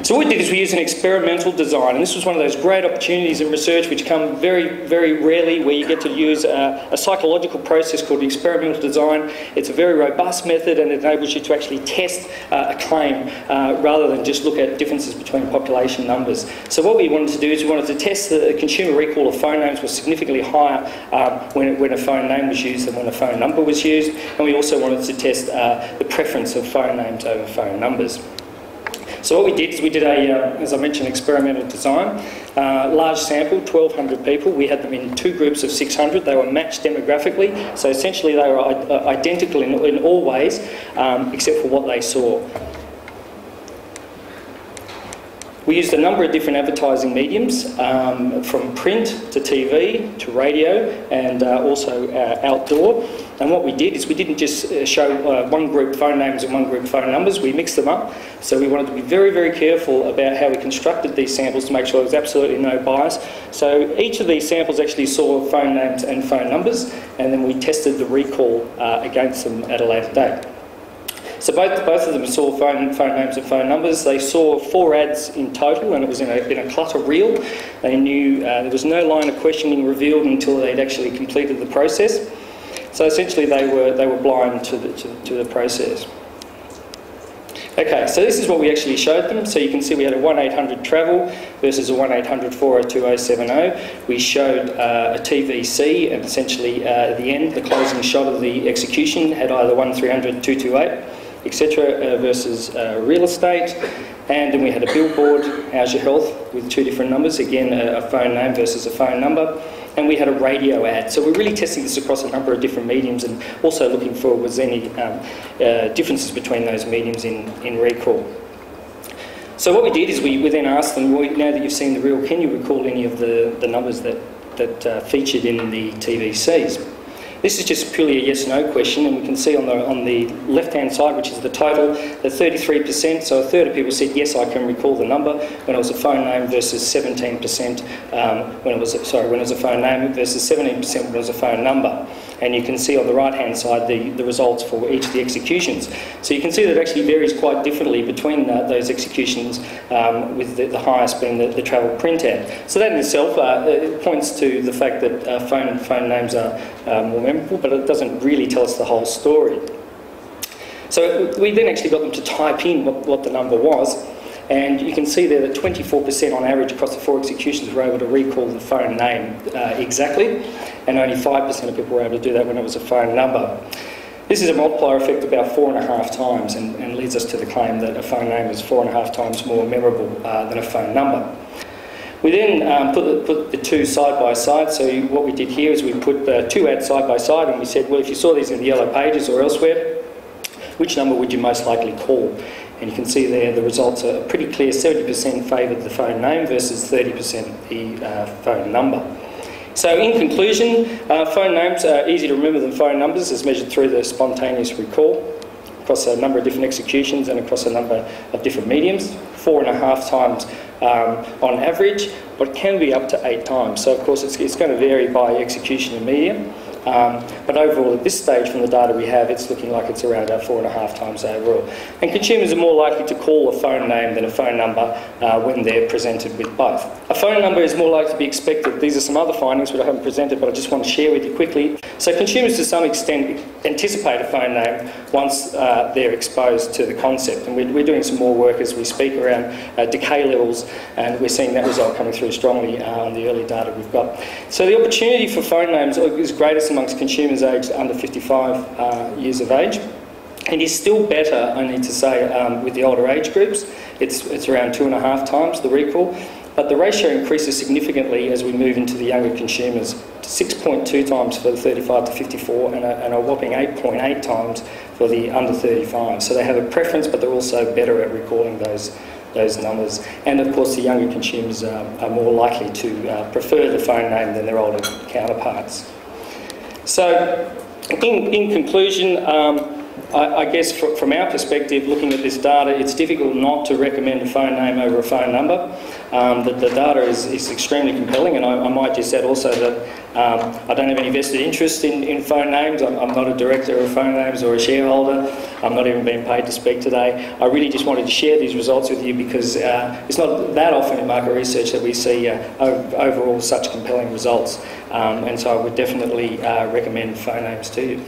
So what we did is we used an experimental design, and this was one of those great opportunities in research which come very, very rarely, where you get to use a psychological process called experimental design. It's a very robust method, and it enables you to actually test a claim rather than just look at differences between population numbers. So what we wanted to do is we wanted to test the consumer recall of phone names was significantly higher when a phone name was used than when a phone number was used, and we also wanted to test the preference of phone names over phone numbers. So what we did is we did as I mentioned, experimental design. Large sample, 1,200 people. We had them in two groups of 600. They were matched demographically, so essentially they were identical in all ways, except for what they saw. We used a number of different advertising mediums, from print to TV to radio, and also outdoor. And what we did is we didn't just show one group phone names and one group phone numbers, we mixed them up. So we wanted to be very, very careful about how we constructed these samples to make sure there was absolutely no bias. So each of these samples actually saw phone names and phone numbers, and then we tested the recall against them at a later date. So both of them saw phone names and phone numbers. They saw 4 ads in total, and it was in a clutter reel. They knew there was no line of questioning revealed until they'd actually completed the process. So essentially they were blind to the process. Okay, so this is what we actually showed them. So you can see we had a 1-800 travel versus a 1-800 402 070. We showed a TVC, and essentially at the end, the closing shot of the execution had either 1300 228, etc. Versus real estate. And then we had a billboard, How's Your Health, with 2 different numbers, again a phone name versus a phone number. And we had a radio ad. So we're really testing this across a number of different mediums, and also looking for was any differences between those mediums in recall. So what we did is we then asked them, well, now that you've seen the reel, can you recall any of the numbers that featured in the TVCs? This is just purely a yes/no question, and we can see on the left-hand side, which is the total, that 33%, so a third of people said yes, I can recall the number when it was a phone name, versus 17% when it was a phone name, versus 17% when it was a phone number. And you can see on the right-hand side the results for each of the executions. So you can see that it actually varies quite differently between those executions, with the highest being the travel print ad. So that in itself points to the fact that phone names are more memorable, but it doesn't really tell us the whole story. So we then actually got them to type in what the number was, and you can see there that 24% on average across the 4 executions were able to recall the phone name exactly, and only 5% of people were able to do that when it was a phone number. This is a multiplier effect about 4.5 times, and leads us to the claim that a phone name is 4.5 times more memorable than a phone number. We then put the 2 side by side. So what we did here is we put 2 ads side by side, and we said, well, if you saw these in the Yellow Pages or elsewhere, which number would you most likely call? And you can see there the results are pretty clear. 70% favoured the phone name versus 30% the phone number. So in conclusion, phone names are easy to remember than phone numbers, as measured through the spontaneous recall across a number of different executions and across a number of different mediums. 4.5 times on average, but can be up to 8 times. So of course it's going to vary by execution and medium. But overall, at this stage, from the data we have, it's looking like it's around about 4.5 times overall. And consumers are more likely to call a phone name than a phone number when they're presented with both. A phone number is more likely to be expected. These are some other findings which I haven't presented, but I just want to share with you quickly. So consumers, to some extent, anticipate a phone name once they're exposed to the concept. And we're doing some more work as we speak around decay levels, and we're seeing that result coming through strongly on the early data we've got. So the opportunity for phone names is greatest amongst consumers aged under 55 years of age. It is still better, I need to say, with the older age groups. It's around 2.5 times the recall, but the ratio increases significantly as we move into the younger consumers, to 6.2 times for the 35 to 54 and a whopping 8.8 times for the under 35. So they have a preference, but they're also better at recalling those numbers. And of course the younger consumers are more likely to prefer the phone name than their older counterparts. So in conclusion, I guess from our perspective, looking at this data, it's difficult not to recommend a phone name over a phone number. The data is extremely compelling, and I might just add also that I don't have any vested interest in phone names. I'm not a director of phone names or a shareholder. I'm not even being paid to speak today. I really just wanted to share these results with you because it's not that often in market research that we see overall such compelling results. And so I would definitely recommend phone names to you.